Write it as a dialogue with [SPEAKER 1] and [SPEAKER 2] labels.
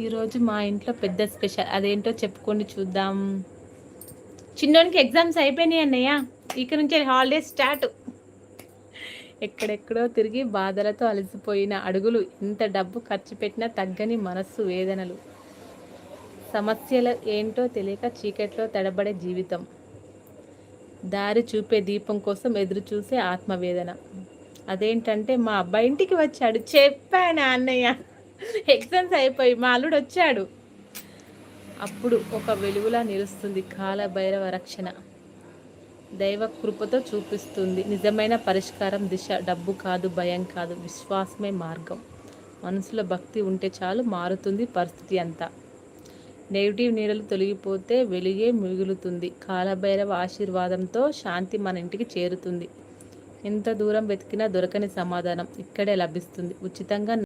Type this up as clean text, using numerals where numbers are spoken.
[SPEAKER 1] ఈరోజు మా ఇంట్లో పెద్ద స్పెషల్, అదేంటో చెప్పుకొని చూద్దాం. చిన్నోనికి ఎగ్జామ్స్ అయిపోయినాయి అన్నయ్య, ఇక నుంచి హాలిడేస్ స్టార్ట్. ఎక్కడెక్కడో తిరిగి బాధలతో అలసిపోయిన అడుగులు, ఎంత డబ్బు ఖర్చు పెట్టినా తగ్గని మనస్సు వేదనలు, సమస్యలు ఏంటో తెలియక చీకట్లో తడబడే జీవితం, దారి చూపే దీపం కోసం ఎదురు చూసే ఆత్మవేదన. అదేంటంటే మా అబ్బాయి ఇంటికి వచ్చాడు, చెప్పాను అన్నయ్య. ఎగ్జామ్స్ అయిపోయి మా అల్లుడు వచ్చాడు. అప్పుడు ఒక వెలుగులా నిలుస్తుంది కాలభైరవ రక్షణ. దైవ కృపతో చూపిస్తుంది నిజమైన పరిష్కారం దిశ. డబ్బు కాదు, భయం కాదు, విశ్వాసమే మార్గం. మనసులో భక్తి ఉంటే చాలు, మారుతుంది పరిస్థితి అంతా. నెగిటివ్ నీడలు తొలగిపోతే వెలుగే మిగులుతుంది. కాలభైరవ ఆశీర్వాదంతో శాంతి మన ఇంటికి చేరుతుంది. ఎంత దూరం వెతికినా దొరకని సమాధానం ఇక్కడే లభిస్తుంది ఉచితంగా.